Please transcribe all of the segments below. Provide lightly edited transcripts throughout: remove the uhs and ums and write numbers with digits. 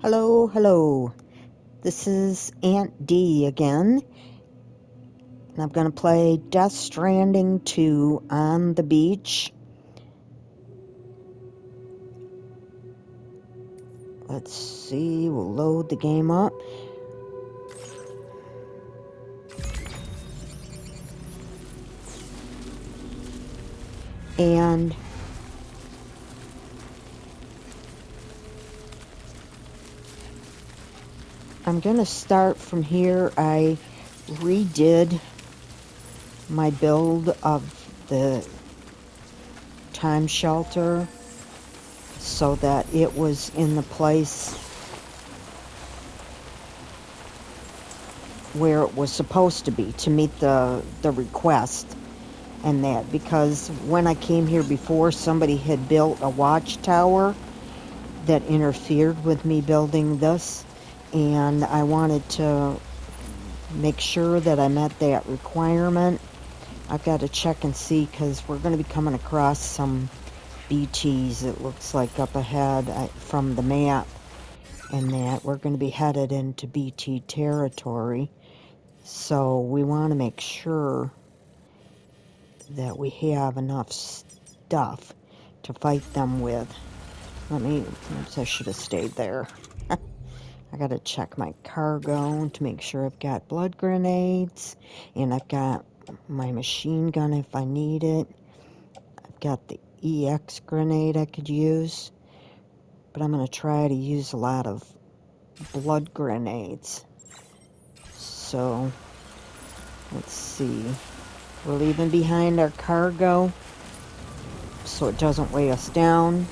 Hello, hello. This is Aunt D again, and I'm going to play Death Stranding 2 on the beach. Let's see, we'll load the game up. And I'm going to start from here. I redid my build of the time shelter so that it was in the place where it was supposed to be to meet the request and that, because when I came here before, somebody had built a watchtower that interfered with me building this, and I wanted to make sure that I met that requirement. I've got to check and see, because we're going to be coming across some BTs, it looks like, up ahead from the map, and that we're going to be headed into BT territory. So we want to make sure that we have enough stuff to fight them with. Oops, I should have stayed there. I gotta check my cargo to make sure I've got blood grenades, and I've got my machine gun if I need it. I've got the EX grenade I could use, but I'm gonna try to use a lot of blood grenades. So, let's see. We're leaving behind our cargo so it doesn't weigh us down.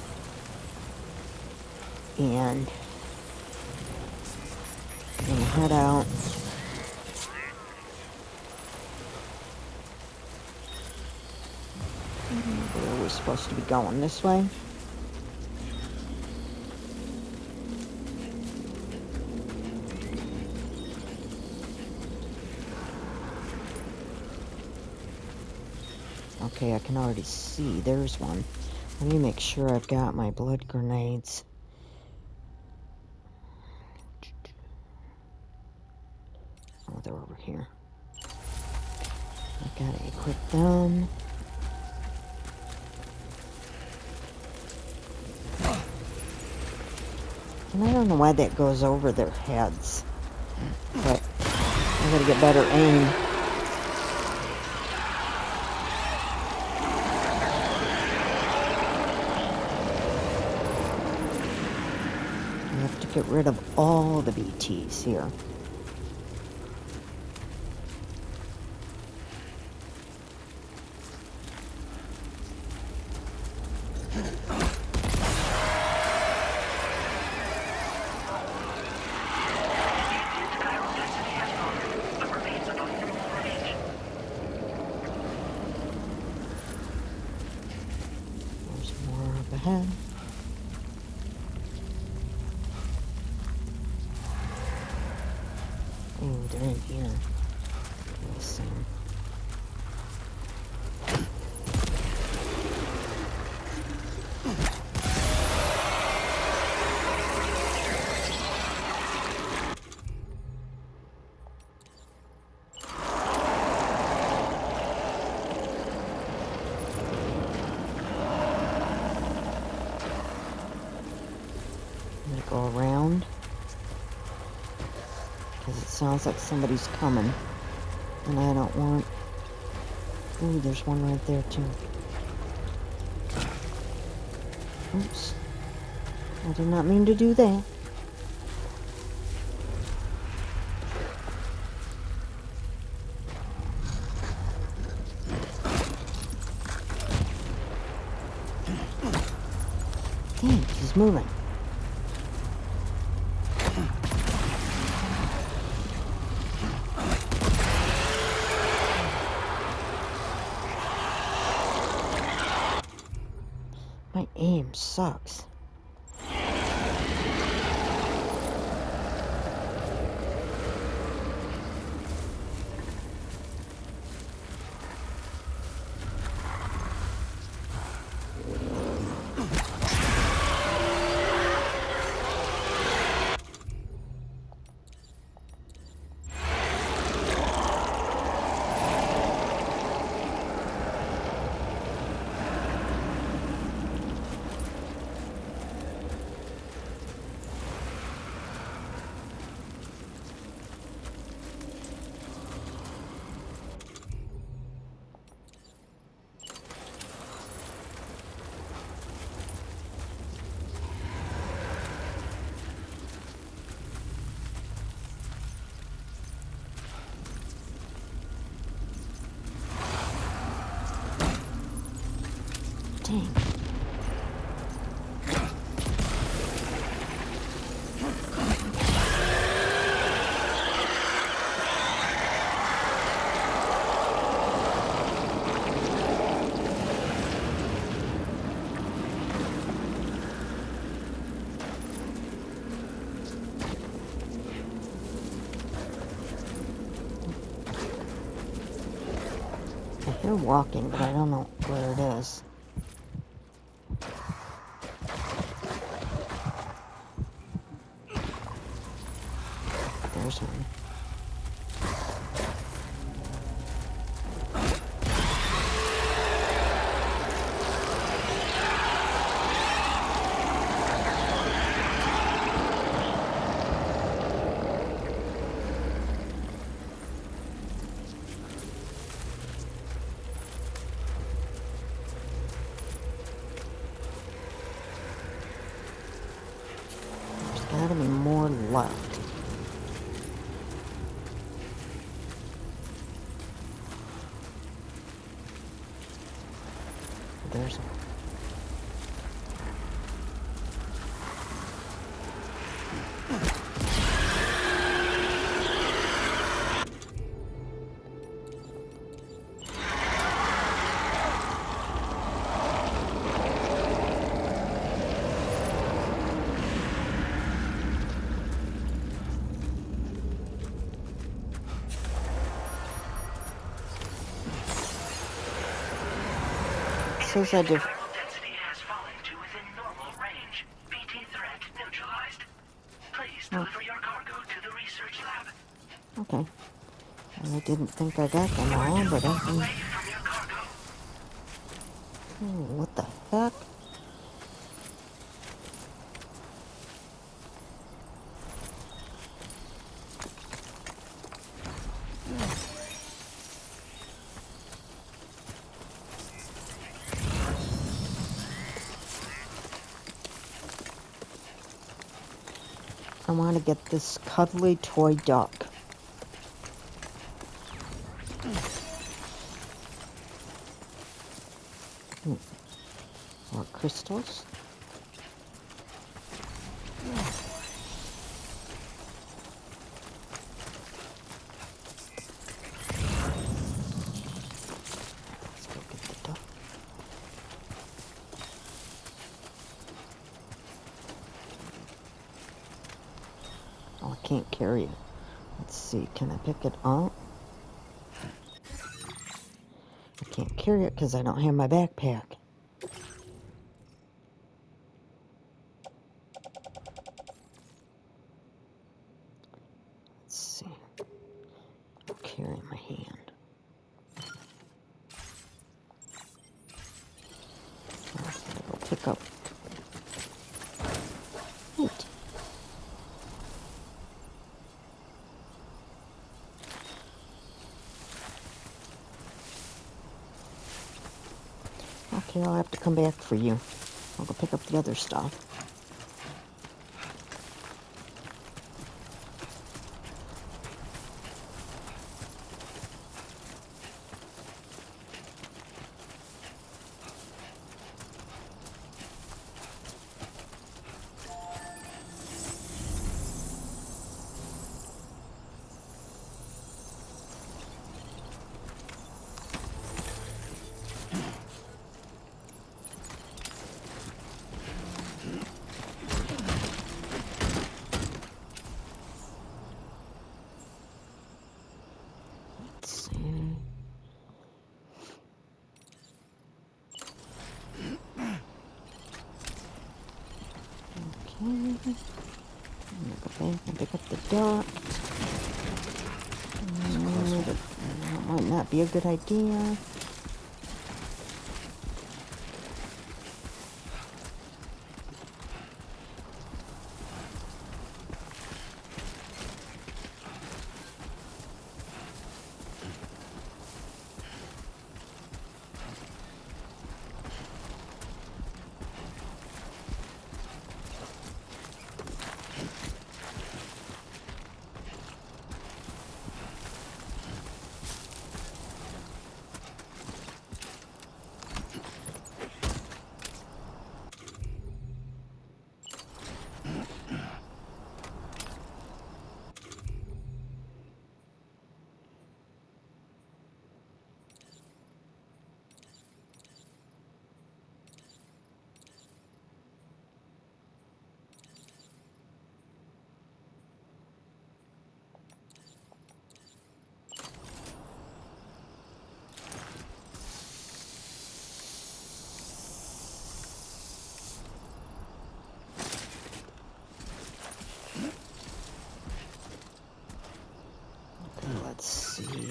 And I'm gonna head out. Where are we supposed to be going? This way? Okay, I can already see. There's one. Let me make sure I've got my blood grenades. Oh, they're over here. I gotta equip them. And I don't know why that goes over their heads, but I gotta get better aim. I have to get rid of all the BTs here. There's more up ahead. Oh, they're in here. Listen. I'm gonna go around, because it sounds like somebody's coming, and I don't want... Ooh, there's one right there too. Oops. I did not mean to do that. Dang, he's moving. My aim sucks. They're walking, but I don't know where it is. There's one. There's gotta be more left. There's one. It says I did. Density has fallen to within normal range. BT threat neutralized. Please deliver your cargo to the research lab. Okay. I didn't think I got them all, but I can. Away from your cargo. Oh, what the heck? I want to get this cuddly toy duck. More crystals. Let's go get the duck. Oh, I can't carry it. Let's see, can I pick it up? I can't carry it because I don't have my backpack. Let's see. I'll carry it in my hand. I'll pick up. Neat. Okay, I'll have to come back for you. I'll go pick up the other stuff. Let's see. Okay. I'm gonna go back and pick up the duck. That might not be a good idea.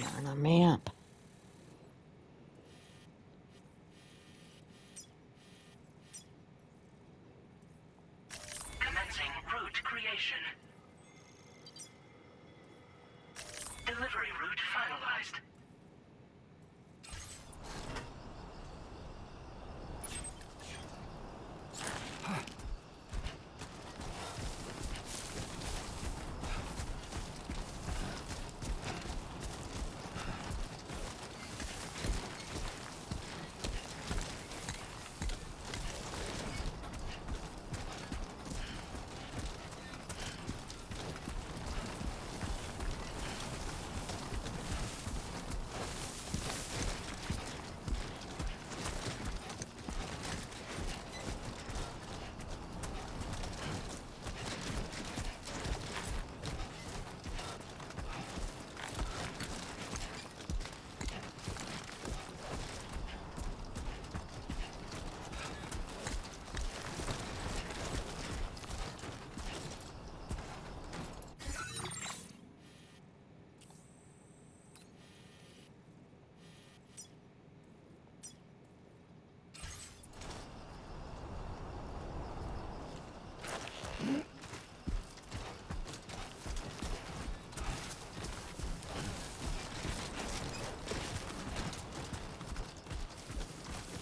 be on a map. Commencing route creation. Delivery route finalized.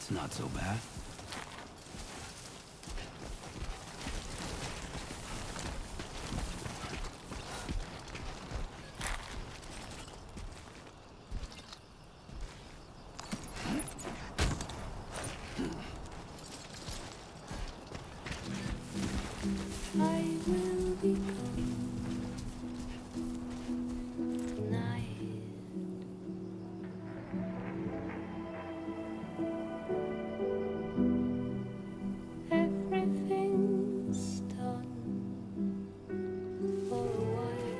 It's not so bad. I will be coming tonight. Everything's done for a while,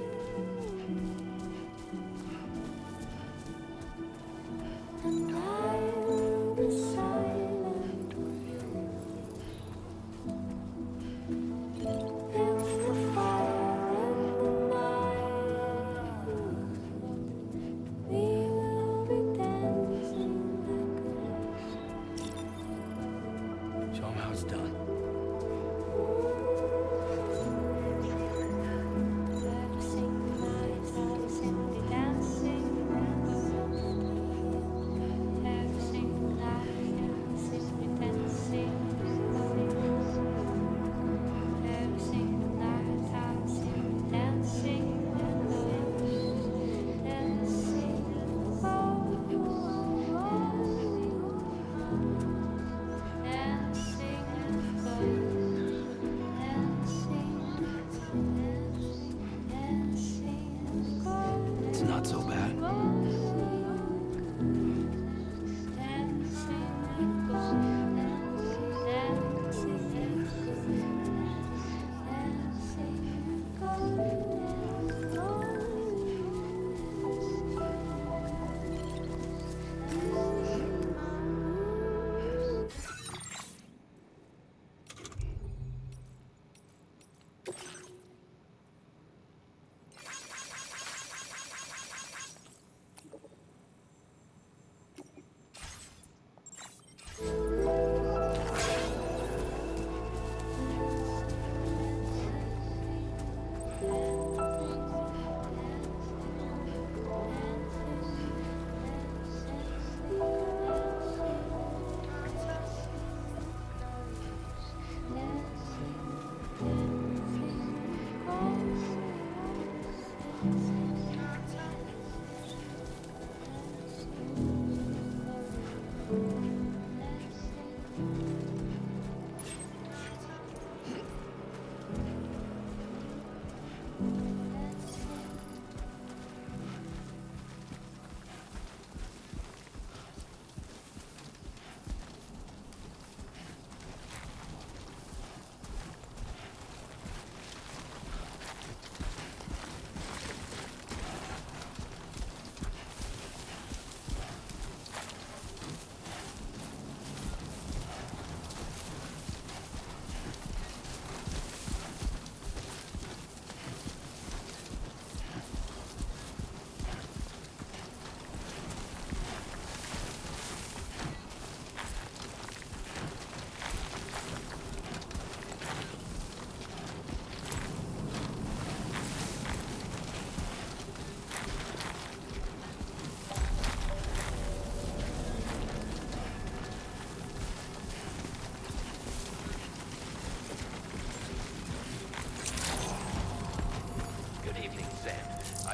and I will be silent with you in the fire in the night. We will be dancing like ghosts. Show 'em how it's done. Every single night I'll simply dancing softly. Every single night I'll simply dancing Every single night I'll simply dancing dancing It's not so bad.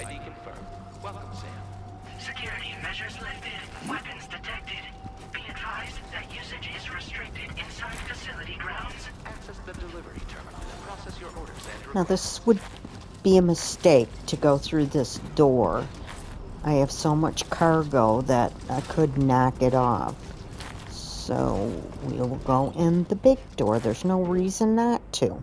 ID confirmed. Welcome, Sam. Security measures lifted. Weapons detected. Be advised that usage is restricted inside facility grounds. Access the delivery terminal to process your orders and Now this would be a mistake to go through this door. I have so much cargo that I could knock it off. So we will go in the big door. There's no reason not to.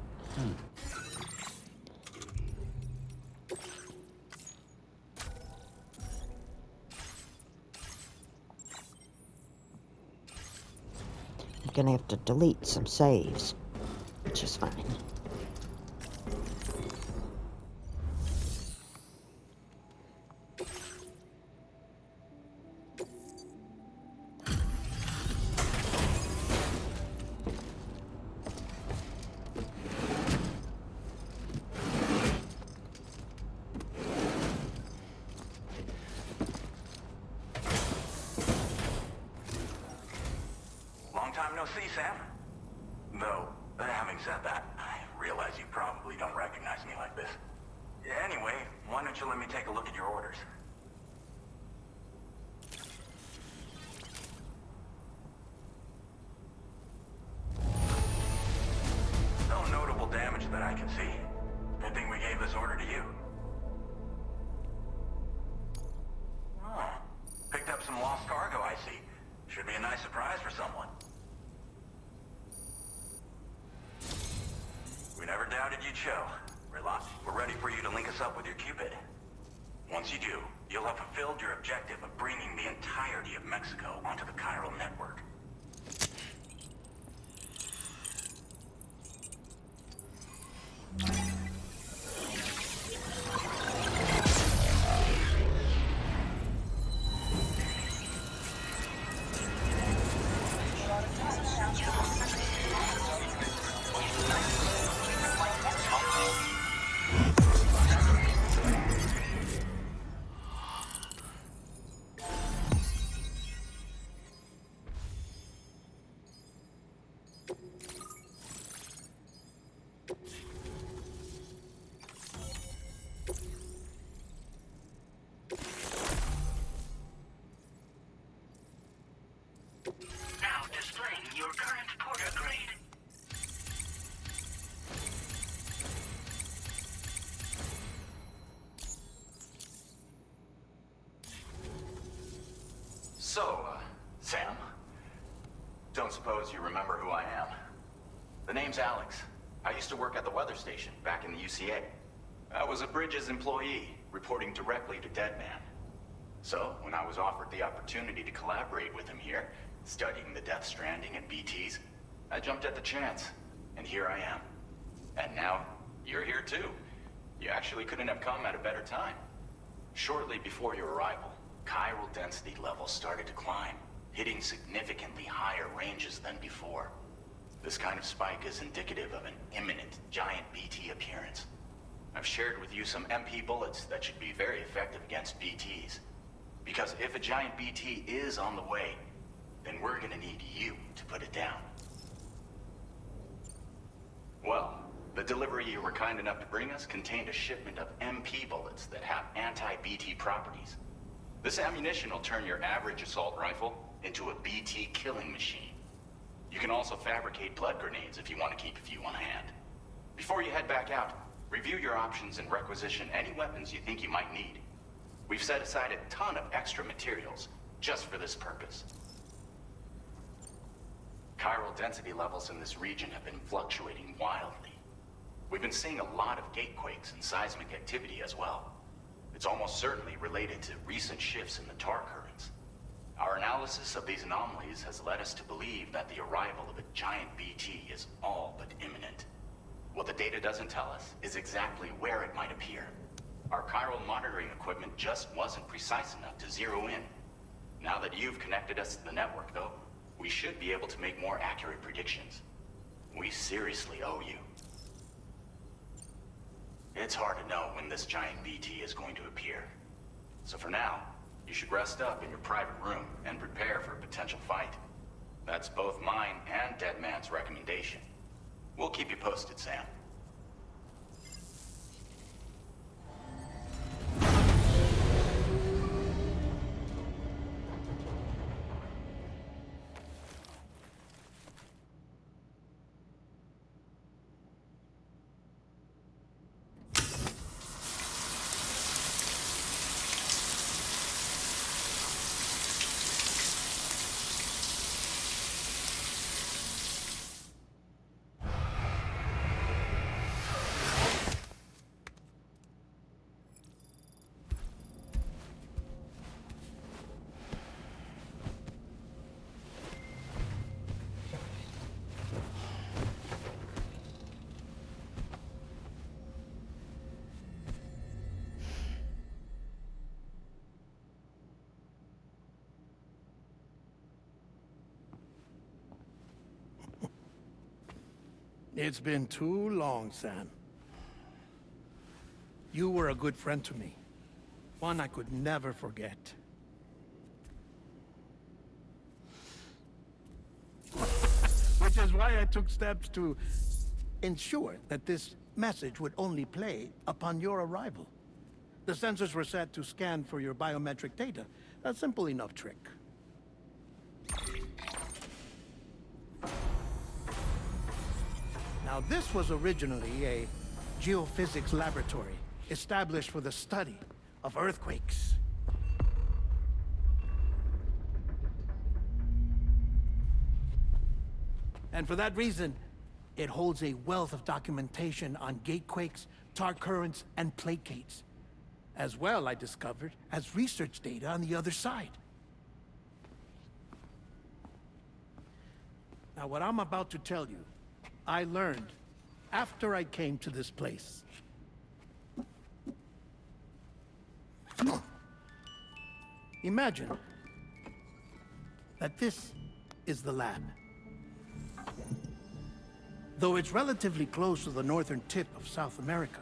I'm gonna have to delete some saves, which is fine. Long time no see, Sam. Though, having said that, I realize you probably don't recognize me like this. Anyway, why don't you let me take a look at your orders? No notable damage that I can see. Good thing we gave this order to you. Oh, picked up some lost cargo, I see. Should be a nice surprise for someone. We never doubted you'd show. Relax. We're ready for you to link us up with your Cupid. Once you do, you'll have fulfilled your objective of bringing the entirety of Mexico onto the chiral network. Now displaying your current porter grade. So, Sam, don't suppose you remember who I am? The name's Alex. I used to work at the weather station back in the UCA. I was a Bridges employee, reporting directly to Deadman. So, when I was offered the opportunity to collaborate with him here, studying the Death Stranding and BTs, I jumped at the chance, and here I am. And now, you're here too. You actually couldn't have come at a better time. Shortly before your arrival, chiral density levels started to climb, hitting significantly higher ranges than before. This kind of spike is indicative of an imminent giant BT appearance. I've shared with you some MP bullets that should be very effective against BTs. Because if a giant BT is on the way, then we're gonna need you to put it down. Well, the delivery you were kind enough to bring us contained a shipment of MP bullets that have anti-BT properties. This ammunition will turn your average assault rifle into a BT killing machine. You can also fabricate blood grenades if you want to keep a few on hand. Before you head back out, review your options and requisition any weapons you think you might need. We've set aside a ton of extra materials just for this purpose. Chiral density levels in this region have been fluctuating wildly. We've been seeing a lot of gatequakes and seismic activity as well. It's almost certainly related to recent shifts in the tar currents. Our analysis of these anomalies has led us to believe that the arrival of a giant BT is all but imminent. What the data doesn't tell us is exactly where it might appear. Our chiral monitoring equipment just wasn't precise enough to zero in. Now that you've connected us to the network, though, we should be able to make more accurate predictions. We seriously owe you. It's hard to know when this giant BT is going to appear. So for now, you should rest up in your private room and prepare for a potential fight. That's both mine and Deadman's recommendation. We'll keep you posted, Sam. It's been too long, Sam. You were a good friend to me. One I could never forget. Which is why I took steps to ensure that this message would only play upon your arrival. The sensors were set to scan for your biometric data. A simple enough trick. Now, this was originally a geophysics laboratory established for the study of earthquakes. And for that reason, it holds a wealth of documentation on gatequakes, tar currents, and placates. As well, I discovered, as research data on the other side. Now, what I'm about to tell you, I learned after I came to this place. Imagine that this is the lab. Though it's relatively close to the northern tip of South America,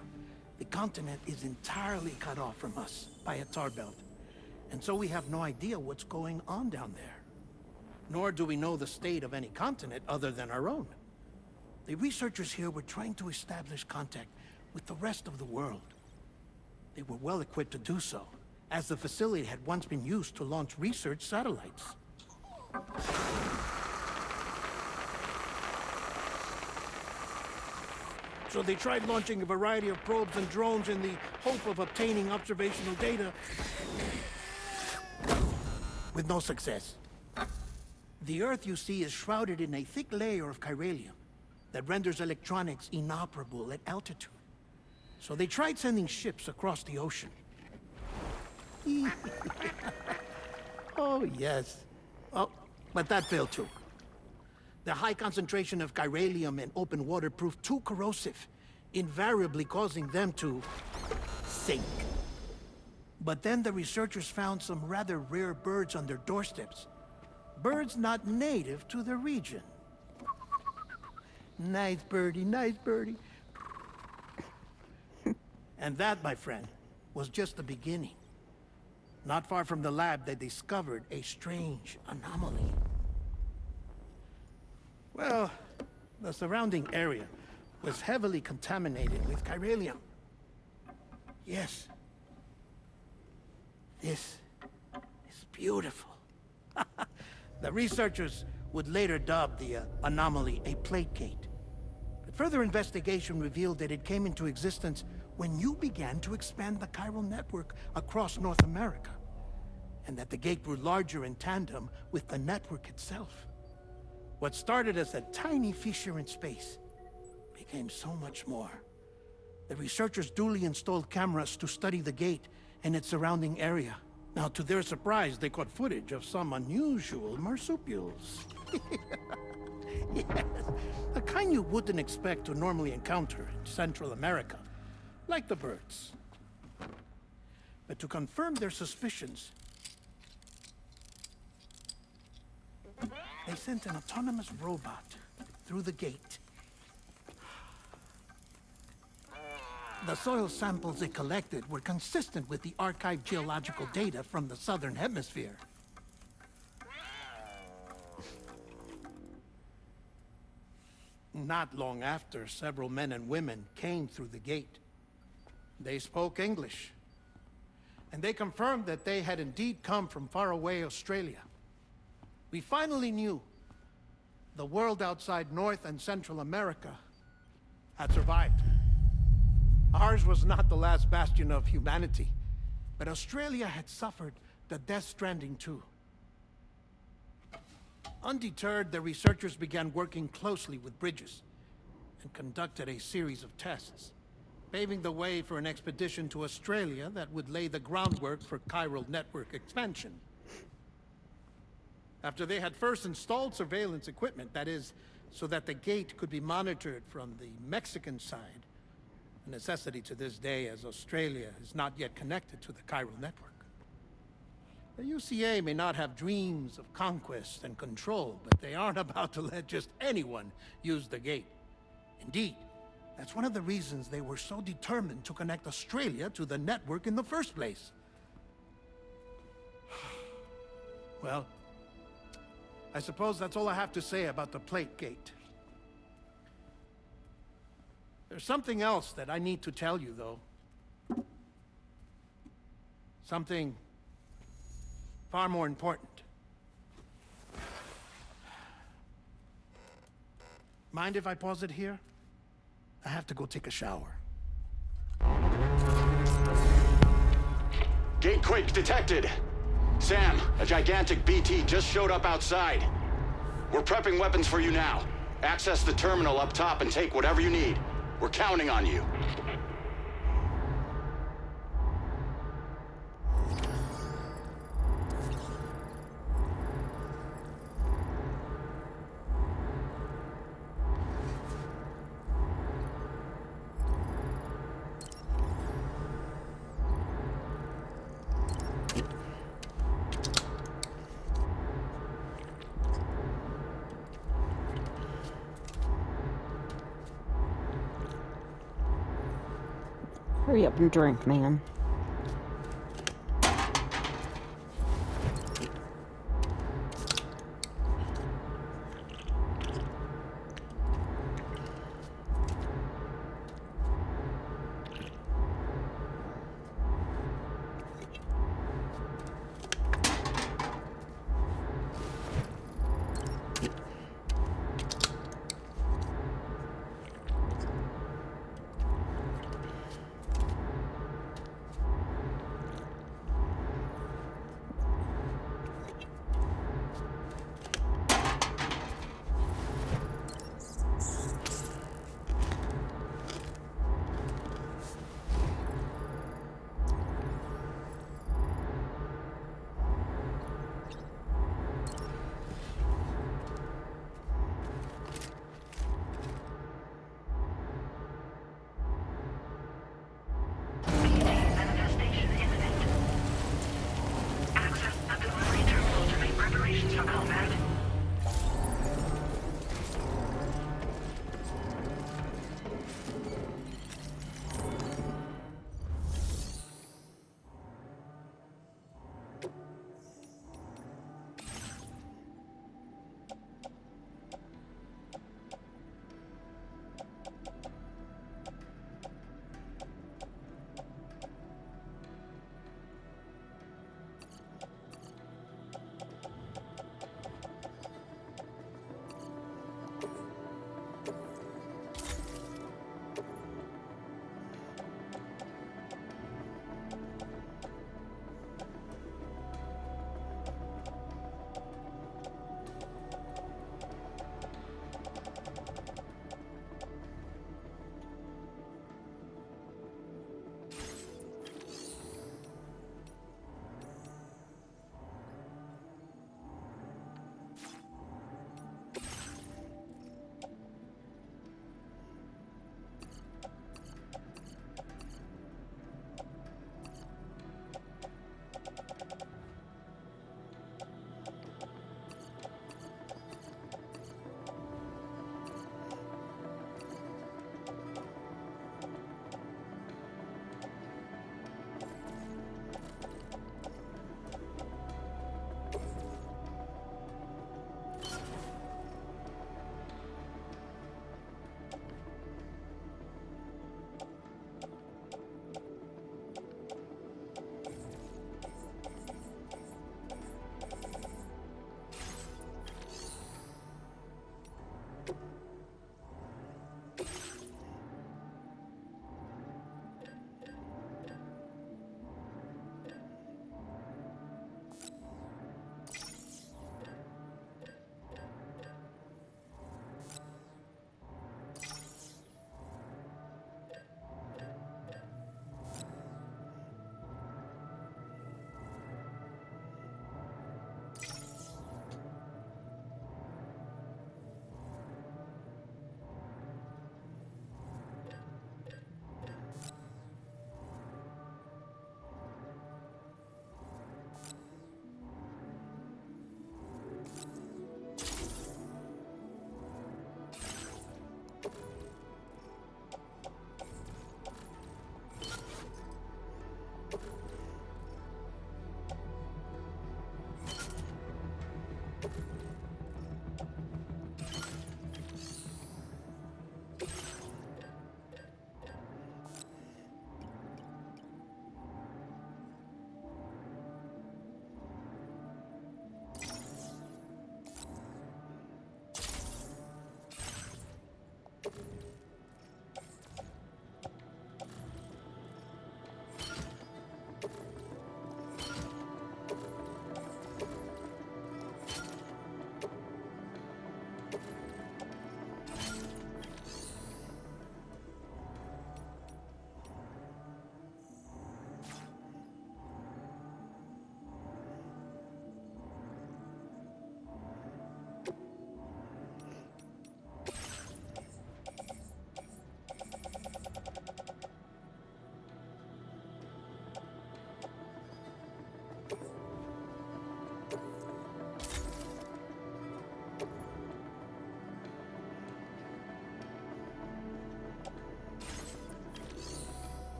the continent is entirely cut off from us by a tar belt. And so we have no idea what's going on down there. Nor do we know the state of any continent other than our own. The researchers here were trying to establish contact with the rest of the world. They were well equipped to do so, as the facility had once been used to launch research satellites. So they tried launching a variety of probes and drones in the hope of obtaining observational data, with no success. The Earth, you see, is shrouded in a thick layer of chiralium that renders electronics inoperable at altitude. So they tried sending ships across the ocean. Oh, yes. Oh, but that failed too. The high concentration of chiralium in open water proved too corrosive, invariably causing them to sink. But then the researchers found some rather rare birds on their doorsteps. Birds not native to the region. Nice birdie, nice birdie. And that, my friend, was just the beginning. Not far from the lab, they discovered a strange anomaly. Well, the surrounding area was heavily contaminated with chiralium. Yes. This is beautiful. The researchers would later dub the anomaly a plate gate. But further investigation revealed that it came into existence when you began to expand the chiral network across North America, and that the gate grew larger in tandem with the network itself. What started as a tiny fissure in space became so much more. The researchers duly installed cameras to study the gate and its surrounding area. Now, to their surprise, they caught footage of some unusual marsupials. Yes, the kind you wouldn't expect to normally encounter in Central America, like the birds. But to confirm their suspicions, they sent an autonomous robot through the gate. The soil samples it collected were consistent with the archived geological data from the southern hemisphere. Not long after, several men and women came through the gate. They spoke English, and they confirmed that they had indeed come from faraway Australia. We finally knew the world outside North and Central America had survived. Ours was not the last bastion of humanity, but Australia had suffered the death stranding too. Undeterred, the researchers began working closely with Bridges and conducted a series of tests, paving the way for an expedition to Australia that would lay the groundwork for chiral network expansion. After they had first installed surveillance equipment, that is, so that the gate could be monitored from the Mexican side, a necessity to this day as Australia is not yet connected to the chiral network. The UCA may not have dreams of conquest and control, but they aren't about to let just anyone use the gate. Indeed, that's one of the reasons they were so determined to connect Australia to the network in the first place. Well, I suppose that's all I have to say about the Plate Gate. There's something else that I need to tell you, though. Something far more important. Mind if I pause it here? I have to go take a shower. Gatequake detected! Sam, a gigantic BT just showed up outside. We're prepping weapons for you now. Access the terminal up top and take whatever you need. We're counting on you. Hurry up and drink, man.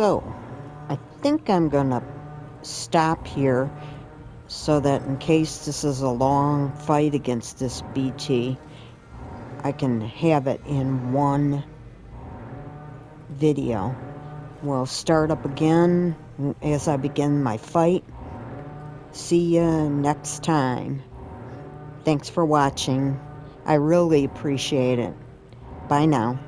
So, I think I'm gonna stop here so that in case this is a long fight against this BT, I can have it in one video. We'll start up again as I begin my fight. See ya next time. Thanks for watching. I really appreciate it. Bye now.